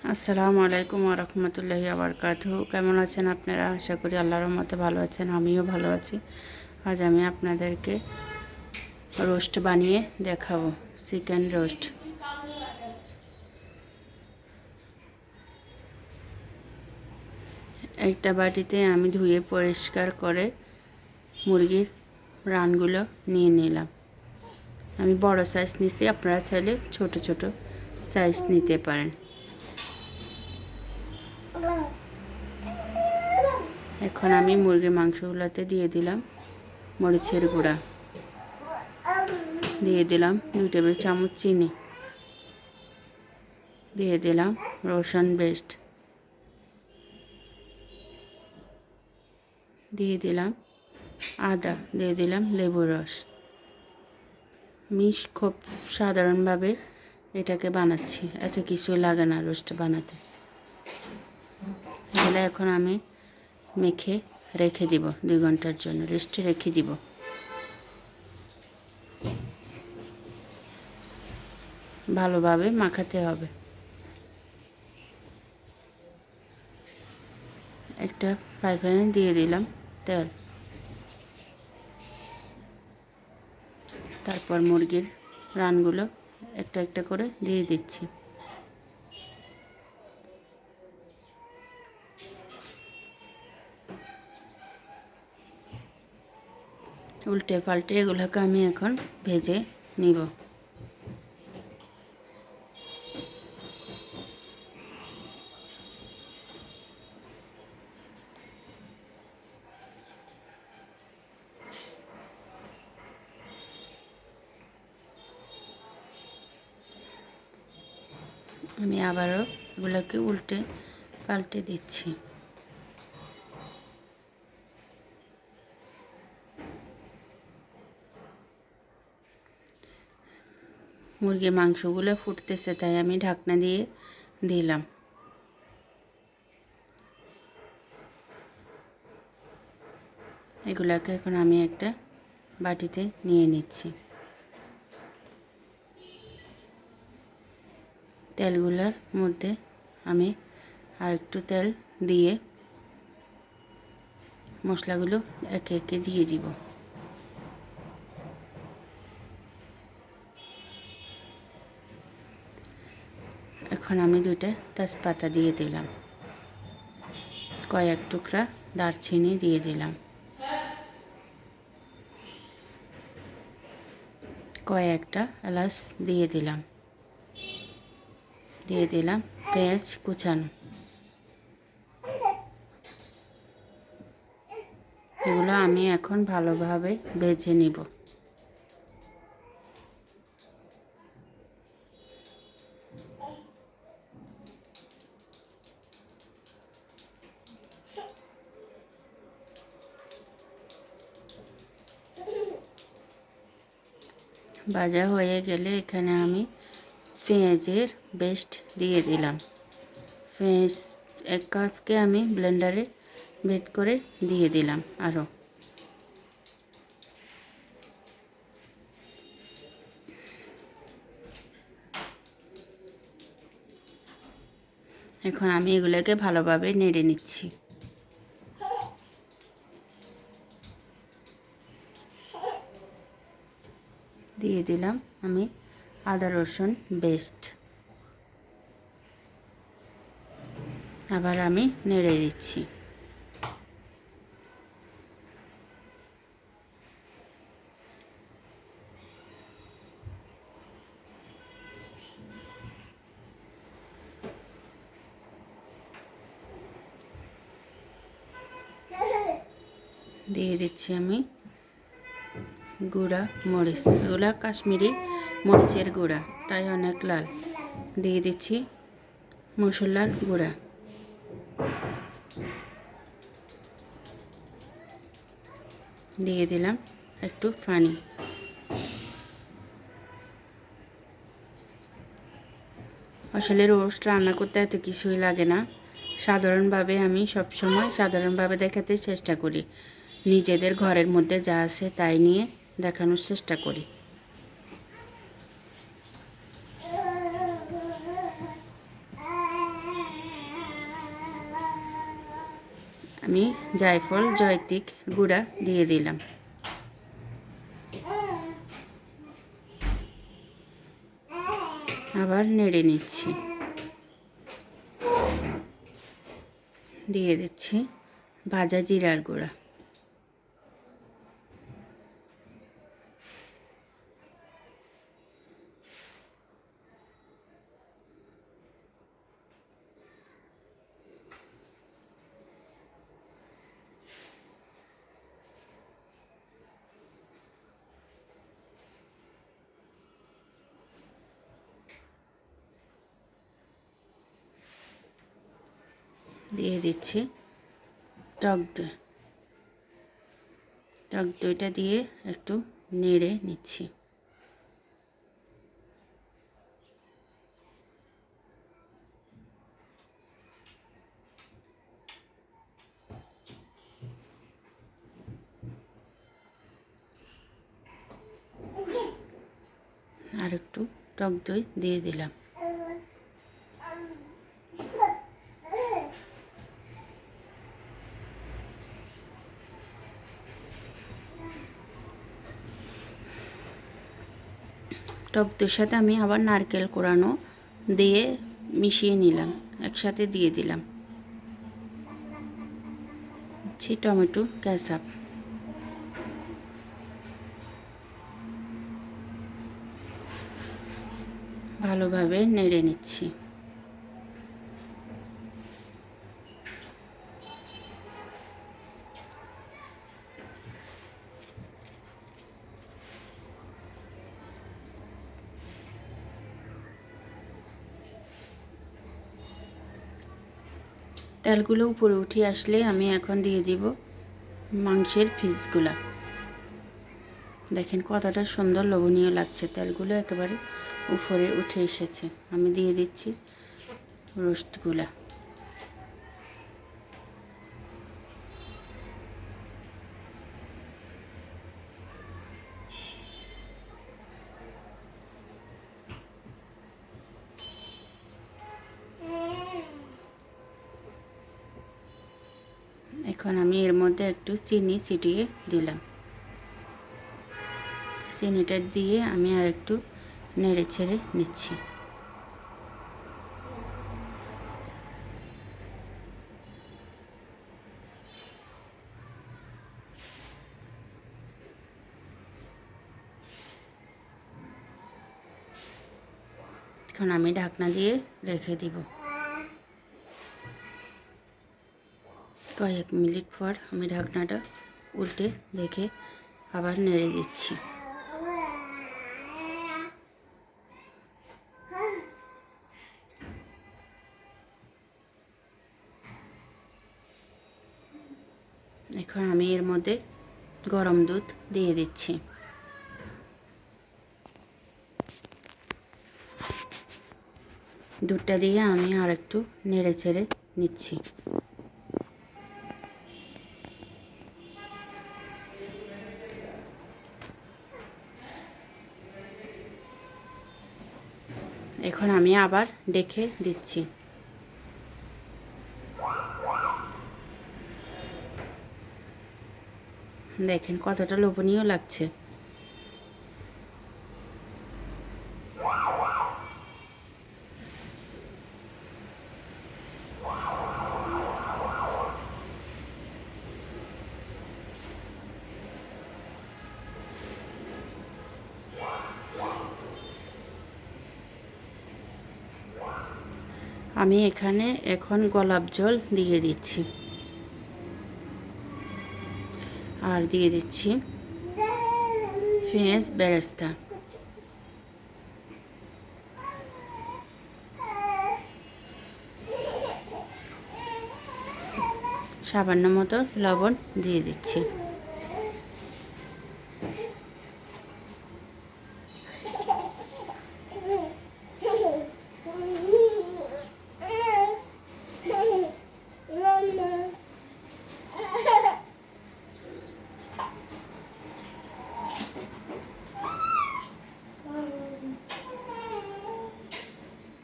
আসসালামু আলাইকুম ওয়া রাহমাতুল্লাহি ওয়া বারাকাতুহু। কেমন আছেন আপনারা? আশা করি আল্লাহর রহমতে ভালো আছেন। আমিও ভালো আছি। আজ আমি আপনাদেরকে রোস্ট বানিয়ে দেখাবো, চিকেন রোস্ট। একটা বাটিতে আমি ধুয়ে পরিষ্কার করে মুরগির রানগুলো নিয়ে নিলাম। আমি বড় সাইজ নিছি, আপনারা চাইলে ছোট ছোট সাইজ নিতে পারেন। এখন আমি মুরগির মাংসগুলোতে দিয়ে দিলাম মরিচের গুঁড়া, দিয়ে দিলাম 2 টেবিল চামচ চিনি, দিয়ে দিলাম রসুন পেস্ট, দিয়ে দিলাম আদা, দিয়ে দিলাম লেবুর রস। আমি খুব সাধারণভাবে এটাকে বানাচ্ছি, এত কিছু লাগে না রোস্ট বানাতে। এগুলো এখন আমি মেখে রেখে দিব 2 ঘন্টার জন্য, রেস্টে রেখে দিব। ভালোভাবে মাখাতে হবে। একটা ফ্রাই প্যানে দিয়ে দিলাম তেল, তারপর মুরগির রানগুলো একটা একটা করে দিয়ে দিচ্ছি। উল্টে পাল্টে এগুলোকে আমি এখন ভেজে নিব। আমি আবারও এগুলোকে উল্টে পাল্টে দিচ্ছি। মুরগির মাংসগুলো ফুটতেছে, তাই আমি ঢাকনা দিয়ে দিলাম। এগুলোকে এখন আমি একটা বাটিতে নিয়ে নিচ্ছি। তেলগুলোর মধ্যে আমি আর একটু তেল দিয়ে মশলাগুলো একে একে দিয়ে দিব। এখন আমি 2টা তেজপাতা দিয়ে দিলাম, কয়েক টুকরা দারচিনি দিয়ে দিলাম, কয়েকটা এলাচ দিয়ে দিলাম, দিয়ে দিলাম পেঁয়াজ কুচানো। এগুলো আমি এখন ভালোভাবে ভেজে নিব। ভাজা হয়ে গেলে এখানে আমি পেঁয়াজের পেস্ট দিয়ে দিলাম। পেঁয়াজ 1 কাপকে আমি ব্লেন্ডারে বেট করে দিয়ে দিলাম আরও। এখন আমি এগুলোকে ভালোভাবে নেড়ে নিচ্ছি। দিয়ে দিলাম আমি আদা রসুন পেস্ট, আবার আমি নেড়ে দিচ্ছি। দিয়ে দিচ্ছি আমি গুঁড়া মরিচ, এগুলো কাশ্মীরি মরিচের গুঁড়া, তাই অনেক লাল। দিয়ে দিচ্ছি মশলার গুঁড়া, দিয়ে দিলাম একটু পানি। আসলে রোস্ট রান্না করতে এত কিছুই লাগে না। সাধারণভাবে আমি সবসময় সাধারণভাবে দেখাতে চেষ্টা করি, নিজেদের ঘরের মধ্যে যা আছে তাই নিয়ে দেখানোর চেষ্টা করি। আমি জায়ফল জয়ত্রী গুঁড়া দিয়ে দিলাম। আবার নেড়ে নিচ্ছি। দিয়ে দিচ্ছি ভাজা জিরার গুঁড়া। দিয়ে দিচ্ছি টক দই। টক দইটা দিয়ে একটু নেড়ে নিচ্ছি। আর একটু টক দই দিয়ে দিলাম। টক দইয়ের সাথে আমি আবার নারকেল কোড়ানো দিয়ে মিশিয়ে নিলাম, একসাথে দিয়ে দিলাম টমেটো কেচাপ। ভালোভাবে নেড়ে নিচ্ছি। তেলগুলো উপরে উঠে আসলে আমি এখন দিয়ে দিব মাংসের পিসগুলা। দেখেন কতটা সুন্দর লোভনীয় লাগছে, তেলগুলো একেবারে উপরে উঠে এসেছে। আমি দিয়ে দিচ্ছি রোস্টগুলা। এখন আমি এর মধ্যে একটু চিনি ছিটিয়ে দিলাম। চিনিটা দিয়ে আমি আর একটু নেড়ে ছেড়ে নিচ্ছি। এখন আমি ঢাকনা দিয়ে রেখে দিব। কয়েক মিনিট পর আমি ঢাকনাটা উল্টে দেখে আবার নেড়ে দিচ্ছি। এখন আমি এর মধ্যে গরম দুধ দিয়ে দিচ্ছি। দুধটা দিয়ে আমি আর একটু নেড়ে চেড়ে নিচ্ছি। এখন আমি আবার ডেকে দিচ্ছি। দেখেন কতটা লোভনীয় লাগছে। আমি এখানে এখন গোলাপ জল দিয়ে দিচ্ছি আর দিয়ে দিচ্ছি পেঁয়াজ বেরেস্তা। সামান্য মতো লবণ দিয়ে দিচ্ছি।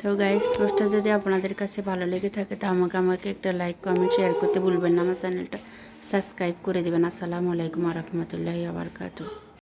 তো তো গাইস, রোস্টটা যদি আপনাদের কাছে ভালো লেগে থাকে তো আমাকে একটা লাইক কমেন্ট শেয়ার করতে ভুলবেন না। আমার চ্যানেলটা সাবস্ক্রাইব করে দেবেন। আসসালামু আলাইকুম ওয়া রাহমাতুল্লাহি ওয়া বারাকাতুহু।